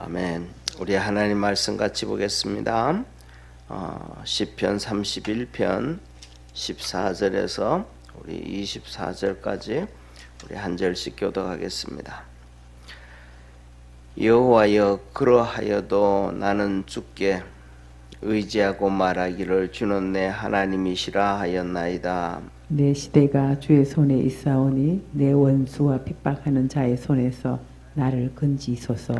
아멘. 우리 하나님 말씀 같이 보겠습니다. 시편 31편 14절에서 우리 24절까지 우리 한 절씩 교독하겠습니다. 여호와여, 그러하여도 나는 주께 의지하고 말하기를 주는 내 하나님이시라 하였나이다. 내 시대가 주의 손에 있사오니 내 원수와 핍박하는 자의 손에서 나를 건지소서.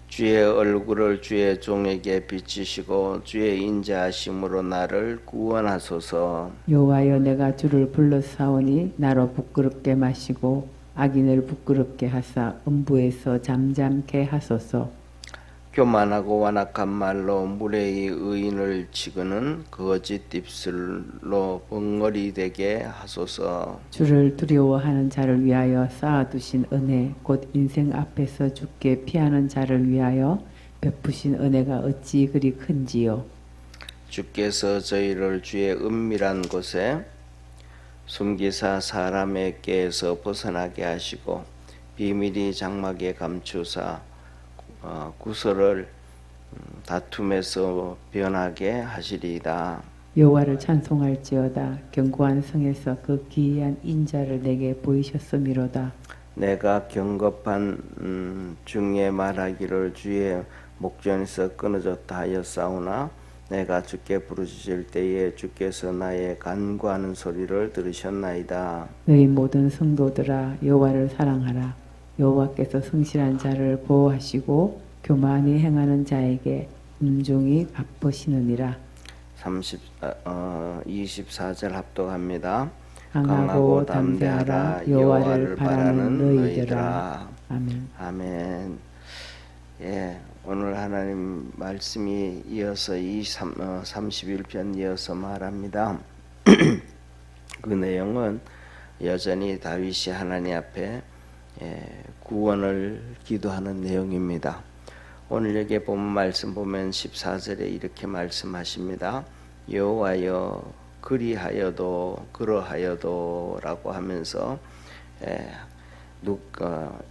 주의 얼굴을 주의 종에게 비치시고 주의 인자하심으로 나를 구원하소서. 여호와여, 내가 주를 불러사오니 나로 부끄럽게 마시고 악인을 부끄럽게 하사 음부에서 잠잠케 하소서. 교만하고 완악한 말로 무례히 의인을 치고는 거짓 입술로 벙어리 되게 하소서. 주를 두려워하는 자를 위하여 쌓아두신 은혜 곧 인생 앞에서 주께 피하는 자를 위하여 베푸신 은혜가 어찌 그리 큰지요. 주께서 저희를 주의 은밀한 곳에 숨기사 사람에게서 벗어나게 하시고 비밀이 장막에 감추사 구설을 다툼에서 변하게 하시리이다. 여호와를 찬송할지어다. 견고한 성에서 그 기이한 인자를 내게 보이셨음이로다. 내가 경겁한 중에 말하기를 주의 목전에서 끊어졌다 하였사오나 내가 주께 부르짖을 때에 주께서 나의 간구하는 소리를 들으셨나이다. 너희 모든 성도들아, 여호와를 사랑하라. 여호와께서 성실한 자를 보호하시고 교만히 행하는 자에게 음종이 갚으시느니라. 24절 합독합니다. 강하고 담대하라. 여호와를 바라는 너희들아. 아멘. 아멘. 예, 오늘 하나님 말씀이 이어서 31편 이어서 말합니다. 그 내용은 여전히 다윗이 하나님 앞에 구원을 기도하는 내용입니다. 오늘 여기 보면 말씀 보면 14절에 이렇게 말씀하십니다. 여호와여, 그러하여도 라고 하면서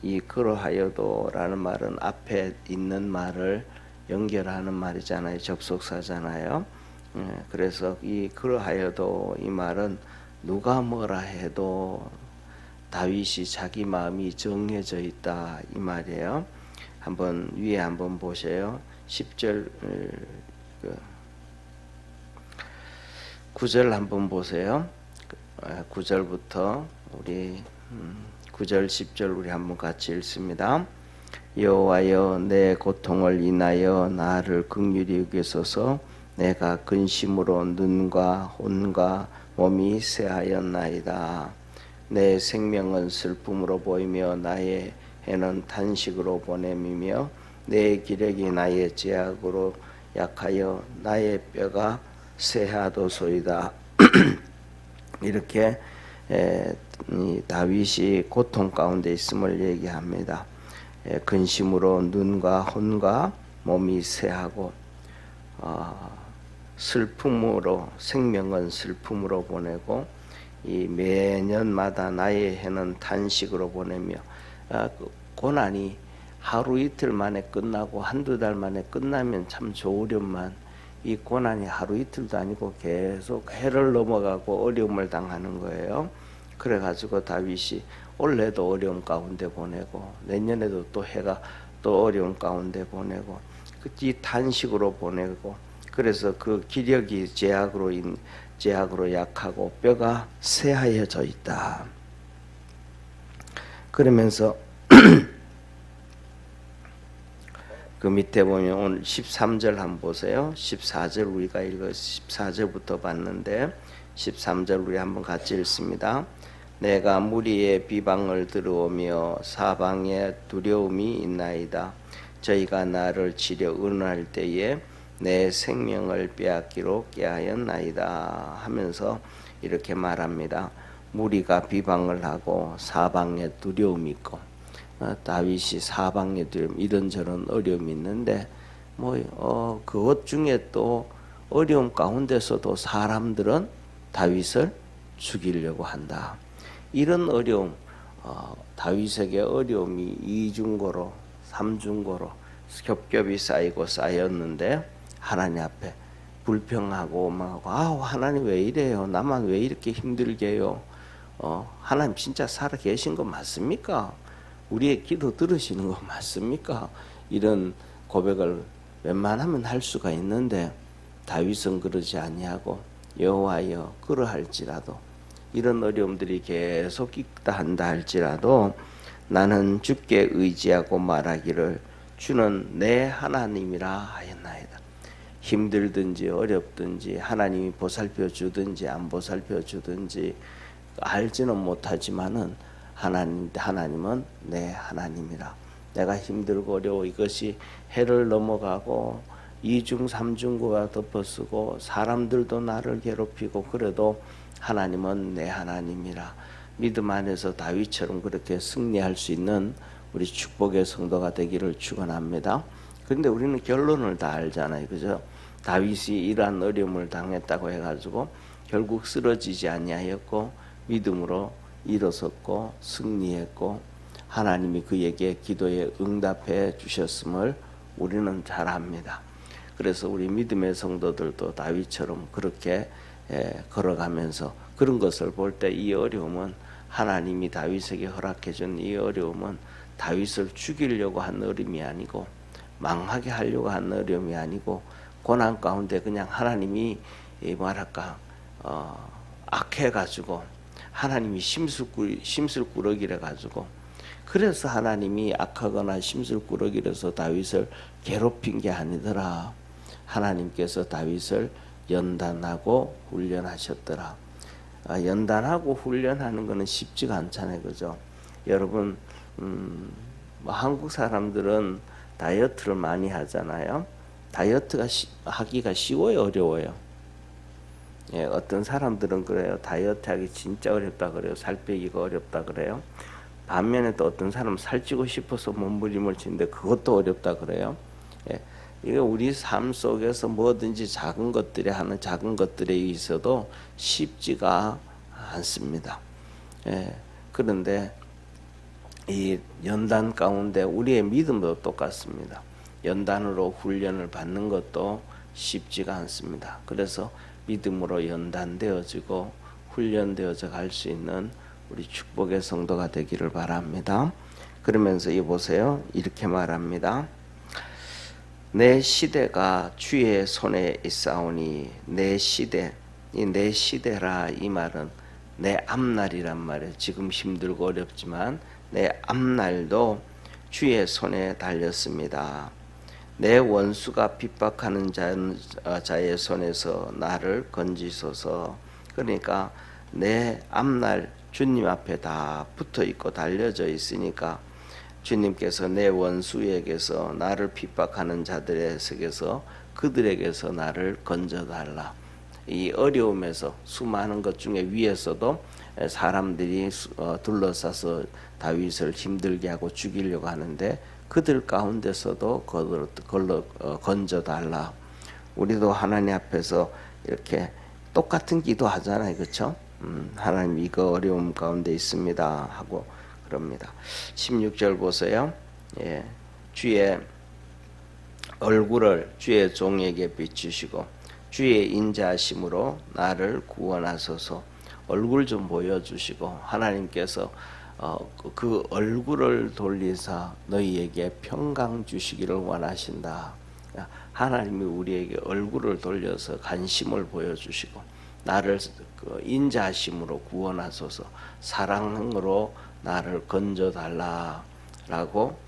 이 그러하여도라는 말은 앞에 있는 말을 연결하는 말이잖아요. 접속사잖아요. 그래서 이 그러하여도 이 말은 누가 뭐라 해도 다윗이 자기 마음이 정해져 있다 이 말이에요. 한번 위에 한번 보세요. 10절 9절 한번 보세요. 9절부터 우리 9절 10절 우리 한번 같이 읽습니다. 여호와여, 내 고통을 인하여 나를 긍휼히 여기소서. 내가 근심으로 눈과 혼과 몸이 쇠하였나이다. 내 생명은 슬픔으로 보이며 나의 해는 탄식으로 보냄이며 내 기력이 나의 제약으로 약하여 나의 뼈가 쇠하도소이다. 이렇게 다윗이 고통 가운데 있음을 얘기합니다. 근심으로 눈과 혼과 몸이 쇠하고 슬픔으로 생명은 슬픔으로 보내고 이 매년마다 나의 해는 탄식으로 보내며 고난이 하루 이틀 만에 끝나고 한두 달 만에 끝나면 참 좋으련만 이 고난이 하루 이틀도 아니고 계속 해를 넘어가고 어려움을 당하는 거예요. 그래가지고 다윗이 올해도 어려움 가운데 보내고 내년에도 또 해가 또 어려움 가운데 보내고 이 탄식으로 보내고 그래서 그 기력이 제약으로 약하고 뼈가 쇠하여져 있다. 그러면서 그 밑에 보면 오늘 13절 한번 보세요. 14절 우리가 14절부터 봤는데 13절 우리 한번 같이 읽습니다. 내가 무리의 비방을 들어오며 사방에 두려움이 있나이다. 저희가 나를 치려 의논할 때에 내 생명을 빼앗기로 깨하였나이다 하면서 이렇게 말합니다. 무리가 비방을 하고 사방에 두려움이 있고 다윗이 사방에 두려움 이런저런 어려움이 있는데 그것 중에 또 어려움 가운데서도 사람들은 다윗을 죽이려고 한다. 이런 어려움 다윗에게 어려움이 이중고로 삼중고로 겹겹이 쌓이고 쌓였는데 하나님 앞에 불평하고 막 하나님 왜 이래요? 나만 왜 이렇게 힘들게 해요? 하나님 진짜 살아 계신 거 맞습니까? 우리의 기도 들으시는 거 맞습니까? 이런 고백을 웬만하면 할 수가 있는데 다윗은 그러지 아니하고 여호와여 그러할지라도 이런 어려움들이 계속 있다 한다 할지라도 나는 주께 의지하고 말하기를 주는 내 하나님이라 하였나이다. 힘들든지 어렵든지 하나님이 보살펴 주든지 안 보살펴 주든지 알지는 못하지만은 하나님은 내 하나님이라. 내가 힘들고 어려워 이것이 해를 넘어가고 이중 삼중구가 덮어쓰고 사람들도 나를 괴롭히고 그래도 하나님은 내 하나님이라. 믿음 안에서 다윗처럼 그렇게 승리할 수 있는 우리 축복의 성도가 되기를 축원합니다. 그런데 우리는 결론을 다 알잖아요, 그죠? 다윗이 이러한 어려움을 당했다고 해가지고 결국 쓰러지지 아니하였고 믿음으로 일어섰고 승리했고 하나님이 그에게 기도에 응답해 주셨음을 우리는 잘 압니다. 그래서 우리 믿음의 성도들도 다윗처럼 그렇게 걸어가면서 그런 것을 볼 때 이 어려움은 하나님이 다윗에게 허락해 준 이 어려움은 다윗을 죽이려고 한 어려움이 아니고 망하게 하려고 한 어려움이 아니고 고난 가운데 그냥 하나님이 악해가지고 하나님이 심술꾸러기래 가지고 그래서 하나님이 악하거나 심술꾸러기라서 다윗을 괴롭힌 게 아니더라. 하나님께서 다윗을 연단하고 훈련하셨더라. 연단하고 훈련하는 거는 쉽지가 않잖아요, 그죠? 여러분, 한국 사람들은 다이어트를 많이 하잖아요. 다이어트가 하기가 쉬워요, 어려워요? 예, 어떤 사람들은 그래요. 다이어트 하기 진짜 어렵다 그래요. 살 빼기가 어렵다 그래요. 반면에 또 어떤 사람은 살찌고 싶어서 몸부림을 치는데 그것도 어렵다 그래요. 예, 이게 우리 삶 속에서 뭐든지 작은 것들에 하는 작은 것들에 있어도 쉽지가 않습니다. 예, 그런데 이 연단 가운데 우리의 믿음도 똑같습니다. 연단으로 훈련을 받는 것도 쉽지가 않습니다. 그래서 믿음으로 연단되어지고 훈련되어져 갈 수 있는 우리 축복의 성도가 되기를 바랍니다. 그러면서 이 보세요. 이렇게 말합니다. 내 시대가 주의 손에 있사오니 내 시대, 이 내 시대라 이 말은 내 앞날이란 말이에요. 지금 힘들고 어렵지만 내 앞날도 주의 손에 달렸습니다. 내 원수가 핍박하는 자의 손에서 나를 건지소서. 그러니까 내 앞날 주님 앞에 다 붙어 있고 달려져 있으니까 주님께서 내 원수에게서 나를 핍박하는 자들에게서 그들에게서 나를 건져달라. 이 어려움에서 수많은 것 중에 위에서도 사람들이 둘러싸서 다윗을 힘들게 하고 죽이려고 하는데 그들 가운데서도 건져달라. 우리도 하나님 앞에서 이렇게 똑같은 기도 하잖아요, 그렇죠? 하나님 이거 어려움 가운데 있습니다 하고 그럽니다. 16절 보세요. 예, 주의 얼굴을 주의 종에게 비추시고 주의 인자하심으로 나를 구원하소서. 얼굴 좀 보여주시고 하나님께서 그 얼굴을 돌리사 너희에게 평강 주시기를 원하신다. 하나님이 우리에게 얼굴을 돌려서 관심을 보여주시고 나를 인자하심으로 구원하소서. 사랑으로 나를 건져달라라고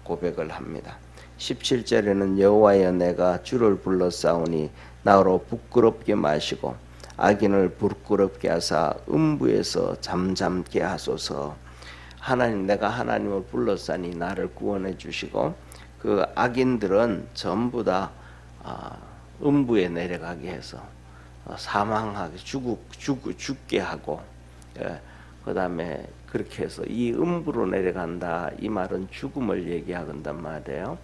고백을 합니다. 17절에는 여호와여 내가 주를 불러싸우니 나로 부끄럽게 마시고 악인을 부끄럽게 하사 음부에서 잠잠게 하소서. 하나님, 내가 하나님을 불러싸니 나를 구원해 주시고 그 악인들은 전부 다 음부에 내려가게 해서 사망하게 죽게 하고, 그 다음에 그렇게 해서 이 음부로 내려간다. 이 말은 죽음을 얘기한단 말이에요.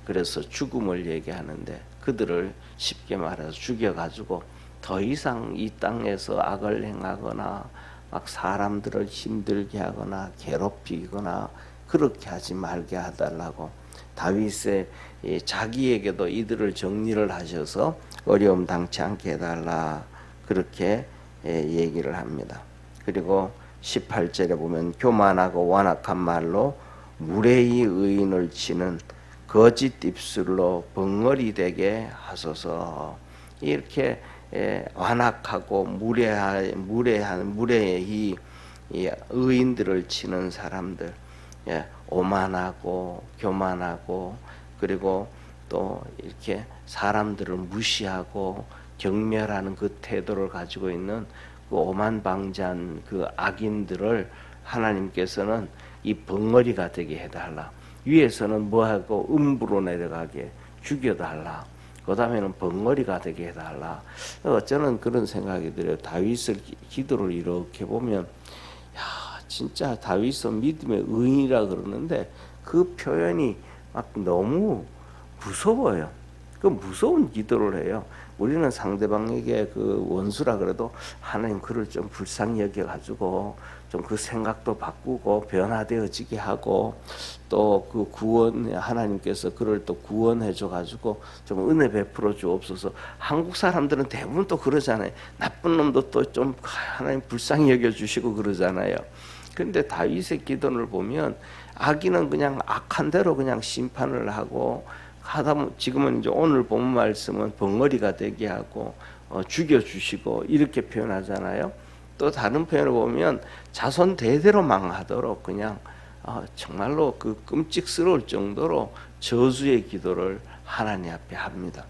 그래서 죽음을 얘기하는데 그들을 쉽게 말해서 죽여가지고 더 이상 이 땅에서 악을 행하거나 막 사람들을 힘들게 하거나 괴롭히거나 그렇게 하지 말게 하달라고 다윗의 자기에게도 이들을 정리를 하셔서 어려움 당치 않게 해달라 그렇게 얘기를 합니다. 그리고 18절에 보면 교만하고 완악한 말로 무례히 의인을 치는 거짓 입술로 벙어리 되게 하소서. 이렇게 완악하고 무례히 의인들을 치는 사람들, 오만하고 교만하고 그리고 또 이렇게 사람들을 무시하고 경멸하는 그 태도를 가지고 있는 그 오만방자한 그 악인들을 하나님께서는 이 벙어리가 되게 해달라. 위에서는 뭐하고 음부로 내려가게 죽여달라. 그 다음에는 벙어리가 되게 해달라. 저는 그런 생각이 들어요. 다윗의 기도를 이렇게 보면 진짜 다윗은 믿음의 의인이라 그러는데 그 표현이 막 너무 무서워요. 그 무서운 기도를 해요. 우리는 상대방에게 그 원수라 그래도 하나님 그를 좀 불쌍히 여겨가지고 좀 그 생각도 바꾸고 변화되어지게 하고 또 그 구원 하나님께서 그를 또 구원해 줘가지고 좀 은혜 베풀어 주옵소서. 한국 사람들은 대부분 또 그러잖아요. 나쁜 놈도 또 좀 하나님 불쌍히 여겨 주시고 그러잖아요. 그런데 다윗의 기도를 보면 악인은 그냥 악한 대로 그냥 심판을 하고 하다 지금은 이제 오늘 본 말씀은 벙어리가 되게 하고 죽여 주시고 이렇게 표현하잖아요. 또 다른 표현을 보면 자손 대대로 망하도록 그냥 정말로 그 끔찍스러울 정도로 저주의 기도를 하나님 앞에 합니다.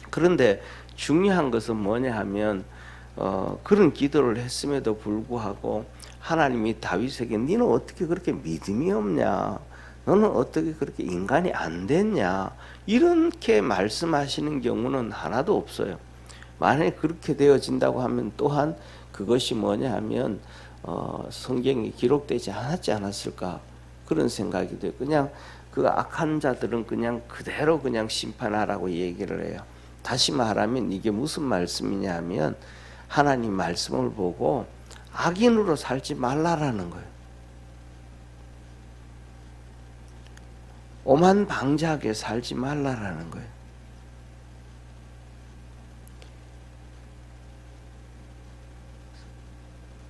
그런데 중요한 것은 뭐냐 하면 그런 기도를 했음에도 불구하고 하나님이 다윗에게 너는 어떻게 그렇게 믿음이 없냐, 너는 어떻게 그렇게 인간이 안 됐냐, 이렇게 말씀하시는 경우는 하나도 없어요. 만약에 그렇게 되어진다고 하면 또한 그것이 뭐냐 하면 성경에 기록되지 않았지 않았을까 그런 생각이 돼요. 그냥 그 악한 자들은 그냥 그대로 그냥 심판하라고 얘기를 해요. 다시 말하면 이게 무슨 말씀이냐 하면 하나님 말씀을 보고 악인으로 살지 말라라는 거예요. 오만방자하게 살지 말라라는 거예요.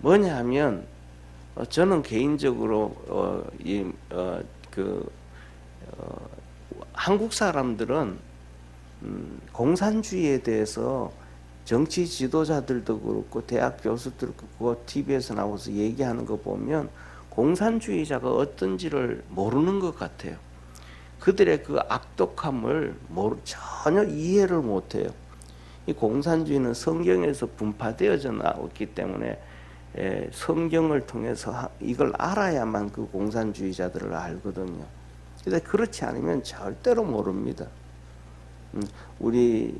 뭐냐 하면 저는 개인적으로 한국 사람들은 공산주의에 대해서 정치 지도자들도 그렇고 대학 교수들도 그렇고 TV에서 나와서 얘기하는 거 보면 공산주의자가 어떤지를 모르는 것 같아요. 그들의 그 악독함을 전혀 이해를 못해요. 이 공산주의는 성경에서 분파되어져 나왔기 때문에 성경을 통해서 이걸 알아야만 그 공산주의자들을 알거든요. 그런데 그렇지 않으면 절대로 모릅니다. 우리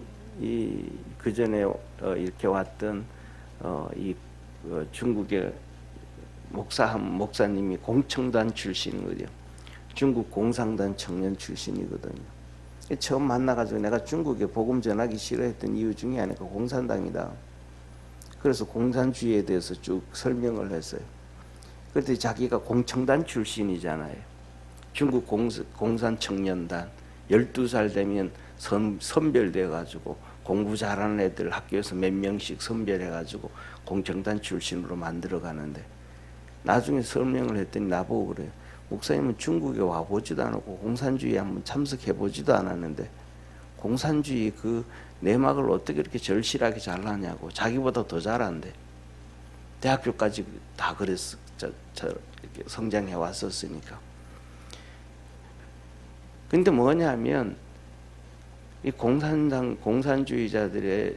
그 전에 이렇게 왔던 중국의 목사님이 공청단 출신이거든요. 중국 공산당 청년 출신이거든요. 처음 만나가지고 내가 중국에 복음 전하기 싫어했던 이유 중에 하나가 공산당이다. 그래서 공산주의에 대해서 쭉 설명을 했어요. 그때 자기가 공청단 출신이잖아요. 중국 공산청년단 12살 되면 선별돼가지고 공부 잘하는 애들 학교에서 몇 명씩 선별해가지고 공청단 출신으로 만들어가는데 나중에 설명을 했더니 나보고 그래요. 목사님은 중국에 와보지도 않았고 공산주의에 한번 참석해보지도 않았는데 공산주의 그 내막을 어떻게 이렇게 절실하게 잘하냐고. 자기보다 더 잘한대. 대학교까지 다 그랬어. 이렇게 성장해 왔었으니까. 근데 뭐냐면 이 공산주의자들의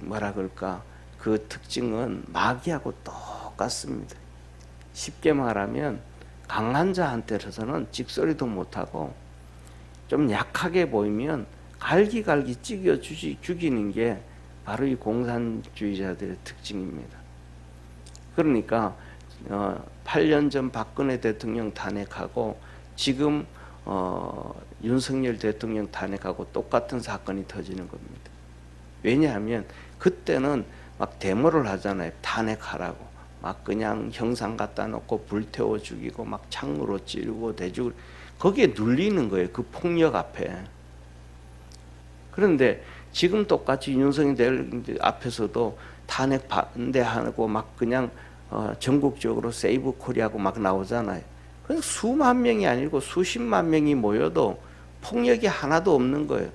뭐라 그럴까 그 특징은 마귀하고 똑같습니다. 쉽게 말하면 강한 자한테서는 찍소리도 못하고 좀 약하게 보이면 갈기갈기 찢겨 죽이는 게 바로 이 공산주의자들의 특징입니다. 그러니까 8년 전 박근혜 대통령 탄핵하고 지금 윤석열 대통령 탄핵하고 똑같은 사건이 터지는 겁니다. 왜냐하면 그때는 막 데모를 하잖아요. 탄핵하라고. 막 그냥 형상 갖다 놓고 불태워 죽이고 막 창으로 찌르고 대죽 거기에 눌리는 거예요. 그 폭력 앞에. 그런데 지금 똑같이 윤석열 앞에서도 탄핵 반대하고 막 그냥 전국적으로 세이브 코리아고 막 나오잖아요. 그래서 수만 명이 아니고 수십만 명이 모여도 폭력이 하나도 없는 거예요.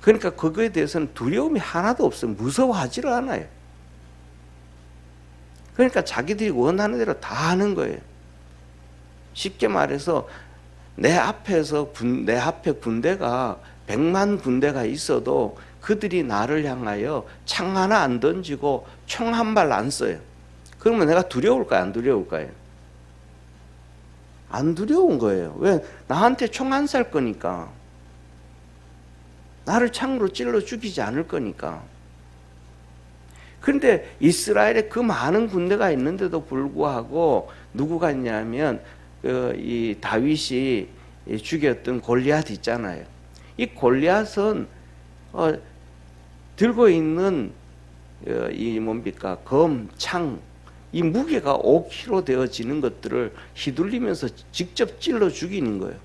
그러니까 그거에 대해서는 두려움이 하나도 없어요. 무서워하지를 않아요. 그러니까 자기들이 원하는 대로 다 하는 거예요. 쉽게 말해서 내 앞에 군대가 100만 군대가 있어도 그들이 나를 향하여 창 하나 안 던지고 총 한 발 안 쏴요. 그러면 내가 두려울까요? 안 두려울까요? 안 두려운 거예요. 왜? 나한테 총 안 쌀 거니까. 나를 창으로 찔러 죽이지 않을 거니까. 그런데 이스라엘에 그 많은 군대가 있는데도 불구하고 누구가 있냐면 이 다윗이 죽였던 골리앗 있잖아요. 이 골리앗은 들고 있는 이 뭡니까 검, 창, 이 무게가 5kg 되어지는 것들을 휘둘리면서 직접 찔러 죽이는 거예요.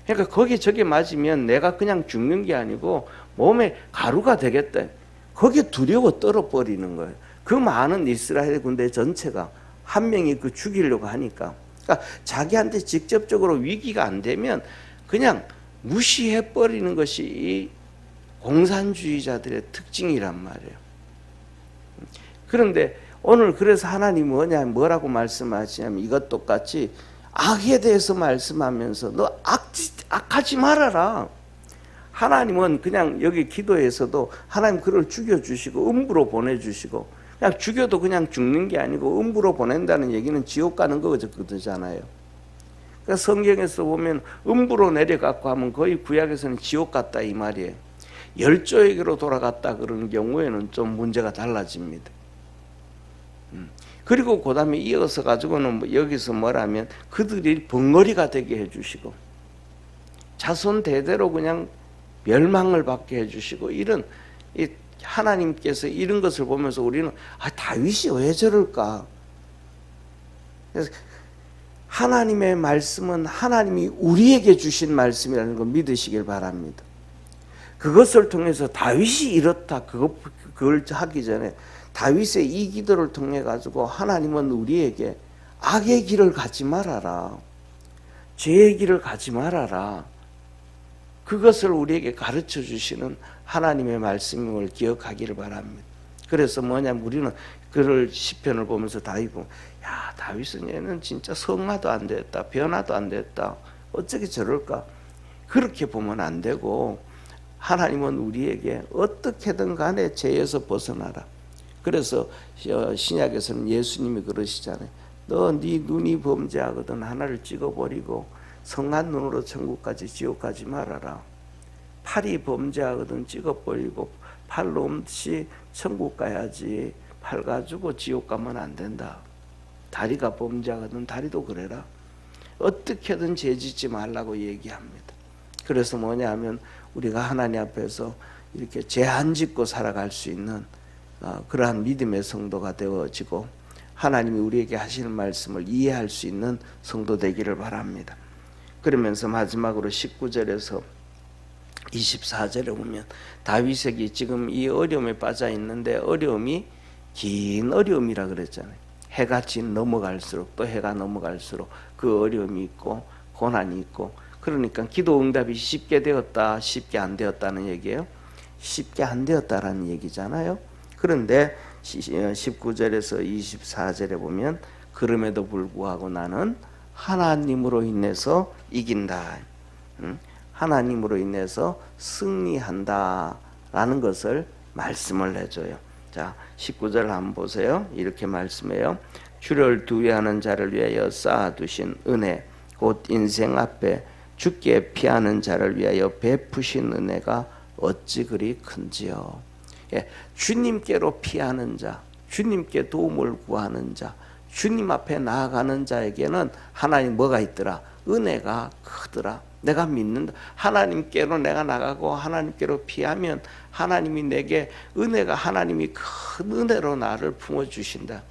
그러니까 거기 저게 맞으면 내가 그냥 죽는 게 아니고 몸에 가루가 되겠다. 거기에 두려워 떨어버리는 거예요. 그 많은 이스라엘 군대 전체가 한 명이 그 죽이려고 하니까. 그러니까 자기한테 직접적으로 위기가 안 되면 그냥 무시해버리는 것이 이 공산주의자들의 특징이란 말이에요. 그런데 오늘 그래서 하나님 뭐라고 말씀하시냐면 이것 똑같이 악에 대해서 말씀하면서 너 악하지 말아라. 하나님은 그냥 여기 기도에서도 하나님 그를 죽여주시고 음부로 보내주시고 그냥 죽여도 그냥 죽는 게 아니고 음부로 보낸다는 얘기는 지옥 가는 거잖아요. 그러니까 성경에서 보면 음부로 내려갔고 하면 거의 구약에서는 지옥 갔다 이 말이에요. 열조에게로 돌아갔다 그러는 경우에는 좀 문제가 달라집니다. 그리고 그 다음에 이어서 가지고는 여기서 뭐라면 그들이 벙어리가 되게 해주시고 자손 대대로 그냥 멸망을 받게 해주시고 이런 하나님께서 이런 것을 보면서 우리는 다윗이 왜 저럴까? 그래서 하나님의 말씀은 하나님이 우리에게 주신 말씀이라는 걸 믿으시길 바랍니다. 그것을 통해서 다윗이 이렇다 그걸 하기 전에 다윗의 이 기도를 통해 가지고 하나님은 우리에게 악의 길을 가지 말아라. 죄의 길을 가지 말아라. 그것을 우리에게 가르쳐 주시는 하나님의 말씀임을 기억하기를 바랍니다. 그래서 뭐냐면 우리는 그를 시편을 보면서 다윗은 얘는 진짜 성화도 안 됐다. 변화도 안 됐다. 어떻게 저럴까? 그렇게 보면 안 되고 하나님은 우리에게 어떻게든 간에 죄에서 벗어나라. 그래서 신약에서는 예수님이 그러시잖아요. 너 네 눈이 범죄하거든 하나를 찍어버리고 성한 눈으로 천국까지 지옥까지 말아라. 팔이 범죄하거든 찍어버리고 팔로 없이 천국 가야지 팔 가지고 지옥 가면 안 된다. 다리가 범죄하거든 다리도 그래라. 어떻게든 죄 짓지 말라고 얘기합니다. 그래서 뭐냐면 우리가 하나님 앞에서 이렇게 죄 안 짓고 살아갈 수 있는 그러한 믿음의 성도가 되어지고 하나님이 우리에게 하시는 말씀을 이해할 수 있는 성도 되기를 바랍니다. 그러면서 마지막으로 19절에서 24절에 보면 다윗에게 지금 이 어려움에 빠져 있는데 어려움이 긴 어려움이라 그랬잖아요. 해가 넘어갈수록 또 해가 넘어갈수록 그 어려움이 있고 고난이 있고 그러니까 기도 응답이 쉽게 되었다 쉽게 안 되었다는 얘기예요. 쉽게 안 되었다라는 얘기잖아요. 그런데 19절에서 24절에 보면 그럼에도 불구하고 나는 하나님으로 인해서 이긴다. 하나님으로 인해서 승리한다 라는 것을 말씀을 해줘요. 자, 19절 한번 보세요. 이렇게 말씀해요. 주를 두려워하는 자를 위하여 쌓아두신 은혜 곧 인생 앞에 죽게 피하는 자를 위하여 베푸신 은혜가 어찌 그리 큰지요. 주님께로 피하는 자, 주님께 도움을 구하는 자, 주님 앞에 나아가는 자에게는 하나님 뭐가 있더라? 은혜가 크더라. 내가 믿는다. 하나님께로 내가 나가고 하나님께로 피하면 하나님이 내게 하나님이 큰 은혜로 나를 품어주신다.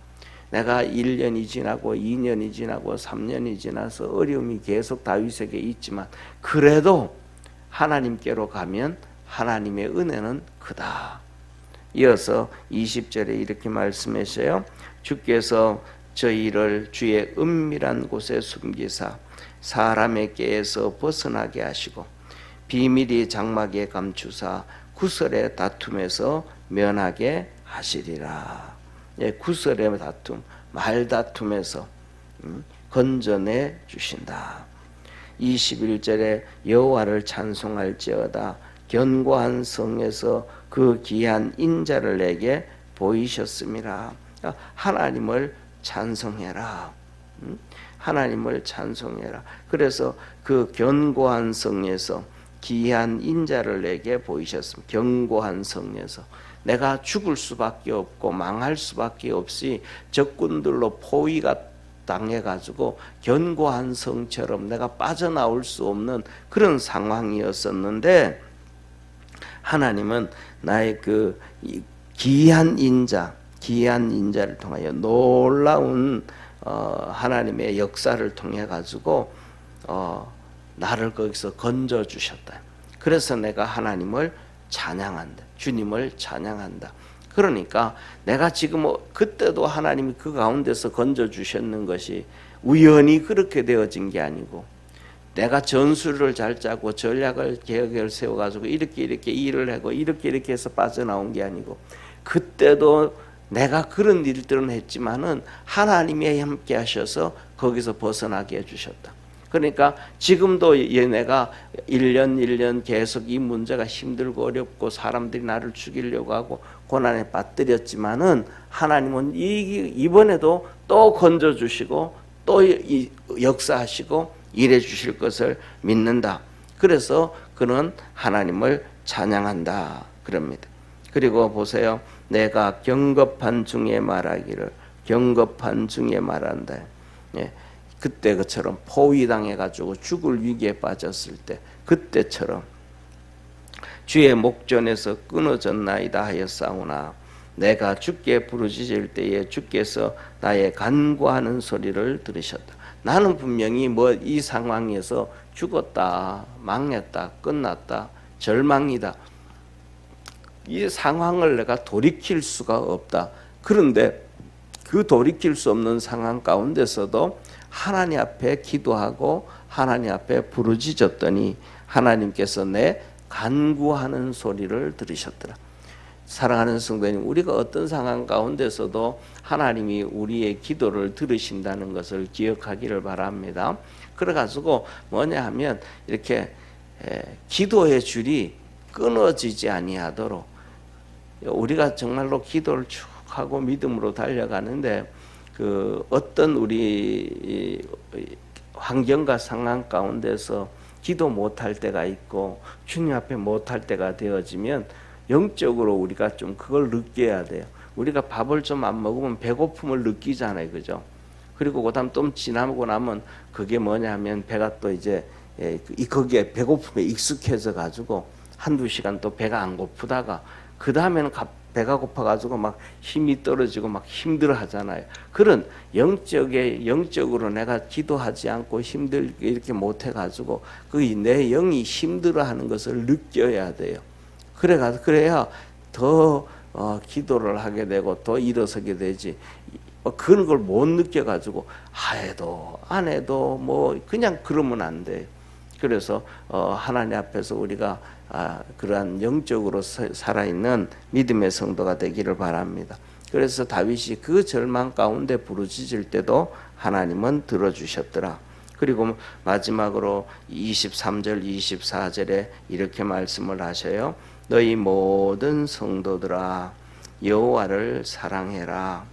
내가 1년이 지나고 2년이 지나고 3년이 지나서 어려움이 계속 다윗에게 있지만 그래도 하나님께로 가면 하나님의 은혜는 크다. 이어서 20절에 이렇게 말씀하셔요. 주께서 저희를 주의 은밀한 곳에 숨기사 사람의 꾀에서 벗어나게 하시고 비밀이 장막에 감추사 구설의 다툼에서 면하게 하시리라. 예, 구설의 다툼, 말다툼에서 건져내 주신다. 21절에 여호와를 찬송할지어다 견고한 성에서 그 귀한 인자를 내게 보이셨음이라. 하나님을 찬송해라. 하나님을 찬송해라. 그래서 그 견고한 성에서 귀한 인자를 내게 보이셨습니다. 견고한 성에서 내가 죽을 수밖에 없고 망할 수밖에 없이 적군들로 포위가 당해가지고 견고한 성처럼 내가 빠져나올 수 없는 그런 상황이었었는데 하나님은 나의 그 귀한 인자를 통하여 놀라운 하나님의 역사를 통해 가지고 나를 거기서 건져 주셨다. 그래서 내가 하나님을 찬양한다. 주님을 찬양한다. 그러니까 내가 지금 그때도 하나님이 그 가운데서 건져 주셨는 것이 우연히 그렇게 되어진 게 아니고 내가 전술을 잘 짜고 전략을 계획을 세워가지고 이렇게 일을 하고 이렇게 해서 빠져나온 게 아니고 그때도 내가 그런 일들은 했지만은 하나님이 함께 하셔서 거기서 벗어나게 해주셨다. 그러니까 지금도 내가 1년 계속 이 문제가 힘들고 어렵고 사람들이 나를 죽이려고 하고 고난에 빠뜨렸지만은 하나님은 이번에도 또 건져주시고 또 역사하시고 일해 주실 것을 믿는다. 그래서 그는 하나님을 찬양한다 그럽니다. 그리고 보세요. 내가 경겁한 중에 말하기를 경겁한 중에 말한다. 예. 그때 그처럼 포위당해가지고 죽을 위기에 빠졌을 때 그때처럼 주의 목전에서 끊어졌나이다 하였사오나 내가 주께 부르짖을 때에 주께서 나의 간구하는 소리를 들으셨다. 나는 분명히 이 상황에서 죽었다, 망했다, 끝났다, 절망이다. 이 상황을 내가 돌이킬 수가 없다. 그런데 그 돌이킬 수 없는 상황 가운데서도 하나님 앞에 기도하고 하나님 앞에 부르짖었더니 하나님께서 내 간구하는 소리를 들으셨더라. 사랑하는 성도님, 우리가 어떤 상황 가운데서도 하나님이 우리의 기도를 들으신다는 것을 기억하기를 바랍니다. 그래가지고 뭐냐 하면 이렇게 기도의 줄이 끊어지지 아니하도록 우리가 정말로 기도를 쭉 하고 믿음으로 달려가는데 그 어떤 우리 환경과 상황 가운데서 기도 못할 때가 있고 주님 앞에 못할 때가 되어지면 영적으로 우리가 좀 그걸 느껴야 돼요. 우리가 밥을 좀 안 먹으면 배고픔을 느끼잖아요, 그죠? 그리고 그다음 좀 지나고 나면 그게 뭐냐 하면 배가 또 이제 거기에 배고픔에 익숙해져 가지고 한두 시간 또 배가 안 고프다가 그 다음에는 배가 고파가지고 막 힘이 떨어지고 막 힘들어 하잖아요. 그런 영적으로 내가 기도하지 않고 힘들게 이렇게 못해가지고 내 영이 힘들어 하는 것을 느껴야 돼요. 그래야 더 기도를 하게 되고 더 일어서게 되지. 그런 걸 못 느껴가지고 해도 안 해도 그냥 그러면 안 돼. 그래서 하나님 앞에서 우리가 그러한 영적으로 살아있는 믿음의 성도가 되기를 바랍니다. 그래서 다윗이 그 절망 가운데 부르짖을 때도 하나님은 들어주셨더라. 그리고 마지막으로 23절 24절에 이렇게 말씀을 하셔요. 너희 모든 성도들아 여호와를 사랑해라.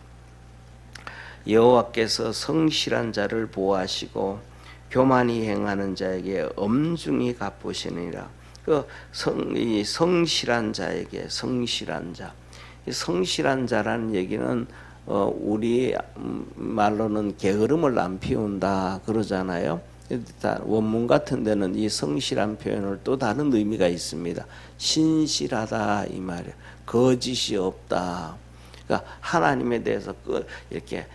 여호와께서 성실한 자를 보호하시고 교만히 행하는 자에게 엄중히 갚으시니라. 이 성실한 자에게 성실한 자. 이 성실한 자라는 얘기는 우리 말로는 게으름을 안 피운다 그러잖아요. 원문 같은 데는 이 성실한 표현을 또 다른 의미가 있습니다. 신실하다 이 말이에요. 거짓이 없다. 그러니까 하나님에 대해서 이렇게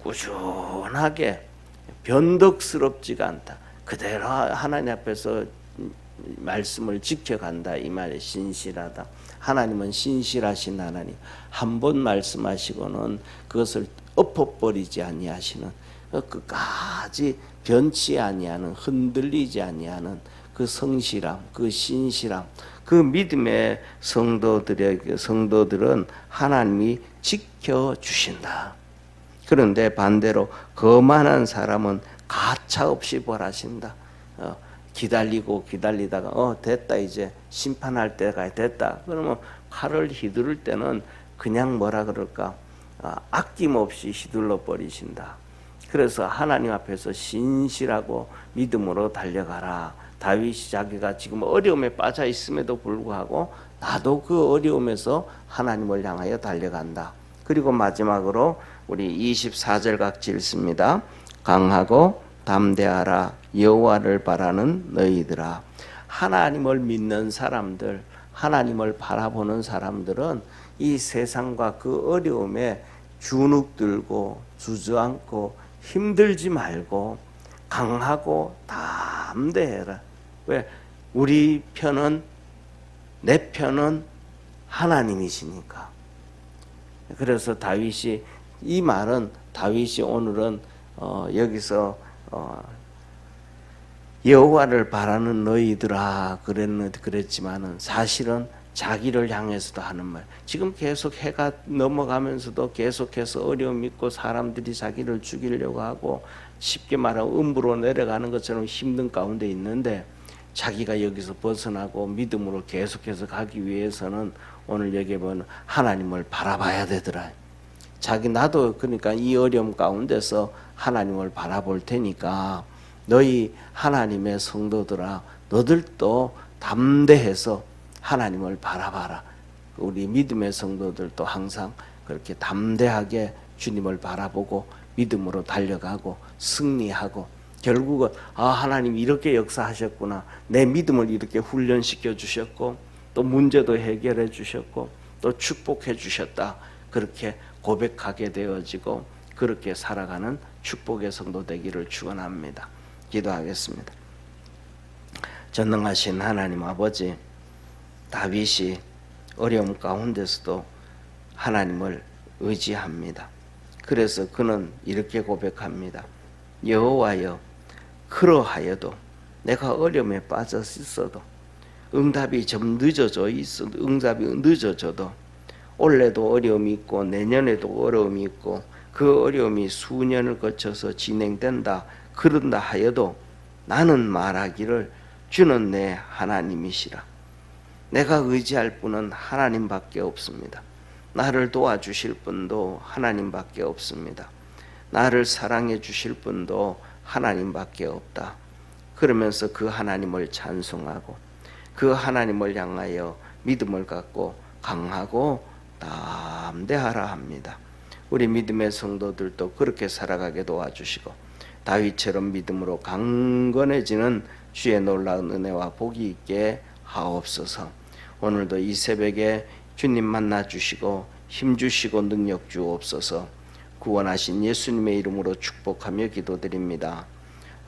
꾸준하게 변덕스럽지가 않다. 그대로 하나님 앞에서 말씀을 지켜간다 이 말에 신실하다. 하나님은 신실하신 하나님. 한 번 말씀하시고는 그것을 엎어버리지 아니하시는, 끝까지 변치 아니하는, 흔들리지 아니하는 그 성실함, 그 신실함, 그 믿음의 성도들은 하나님이 지켜주신다. 그런데 반대로 거만한 사람은 가차없이 벌하신다. 기다리고 기다리다가 됐다, 이제 심판할 때가 됐다. 그러면 칼을 휘두를 때는 그냥 뭐라 그럴까, 아낌없이 휘둘러 버리신다. 그래서 하나님 앞에서 신실하고 믿음으로 달려가라. 다윗이 자기가 지금 어려움에 빠져 있음에도 불구하고 나도 그 어려움에서 하나님을 향하여 달려간다. 그리고 마지막으로 우리 24절 같이 읽습니다. 강하고 담대하라 여호와를 바라는 너희들아. 하나님을 믿는 사람들, 하나님을 바라보는 사람들은 이 세상과 그 어려움에 주눅들고 주저앉고 힘들지 말고 강하고 담대해라. 왜? 우리 편은, 내 편은 하나님이시니까. 그래서 다윗이, 이 말은 다윗이 오늘은 여기서 여호와를 바라는 너희들아 그랬지만은 사실은 자기를 향해서도 하는 말. 지금 계속 해가 넘어가면서도 계속해서 어려움 있고 사람들이 자기를 죽이려고 하고 쉽게 말하면 음부로 내려가는 것처럼 힘든 가운데 있는데, 자기가 여기서 벗어나고 믿음으로 계속해서 가기 위해서는 오늘 여기 보면 하나님을 바라봐야 되더라. 나도 그러니까 이 어려움 가운데서 하나님을 바라볼 테니까 너희 하나님의 성도들아, 너들도 담대해서 하나님을 바라봐라. 우리 믿음의 성도들도 항상 그렇게 담대하게 주님을 바라보고 믿음으로 달려가고 승리하고, 결국은 하나님 이렇게 역사하셨구나, 내 믿음을 이렇게 훈련시켜 주셨고 또 문제도 해결해 주셨고 또 축복해 주셨다, 그렇게 고백하게 되어지고 그렇게 살아가는 축복의 성도 되기를 축원합니다. 기도하겠습니다. 전능하신 하나님 아버지, 다윗이 어려움 가운데서도 하나님을 의지합니다. 그래서 그는 이렇게 고백합니다. 여호와여, 그러하여도 내가 어려움에 빠져 있어도, 응답이 좀 응답이 늦어져도, 올해도 어려움이 있고 내년에도 어려움이 있고 그 어려움이 수년을 거쳐서 진행된다 그런다 하여도 나는 말하기를 주는 내 하나님이시라. 내가 의지할 분은 하나님밖에 없습니다. 나를 도와주실 분도 하나님밖에 없습니다. 나를 사랑해 주실 분도 하나님밖에 없다. 그러면서 그 하나님을 찬송하고 그 하나님을 향하여 믿음을 갖고 강하고 담대하라 합니다. 우리 믿음의 성도들도 그렇게 살아가게 도와주시고 다윗처럼 믿음으로 강건해지는 주의 놀라운 은혜와 복이 있게 하옵소서. 오늘도 이 새벽에 주님 만나 주시고 힘 주시고 능력 주옵소서. 구원하신 예수님의 이름으로 축복하며 기도드립니다.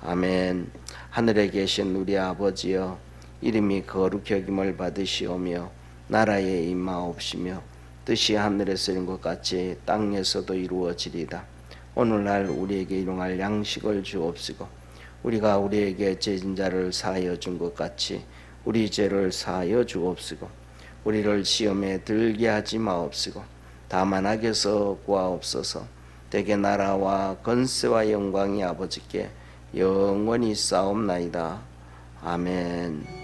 아멘. 하늘에 계신 우리 아버지여, 이름이 거룩히 여김을 받으시오며 나라에 임하옵시며 뜻이 하늘에서 이룬 것 같이 땅에서도 이루어지리다. 오늘날 우리에게 일용할 양식을 주옵시고 우리가 우리에게 죄진 자를 사하여 준 것 같이 우리 죄를 사하여 주옵시고 우리를 시험에 들게 하지 마옵시고 다만 악에서 구하옵소서. 대개 나라와 권세와 영광이 아버지께 영원히 싸움나이다. 아멘.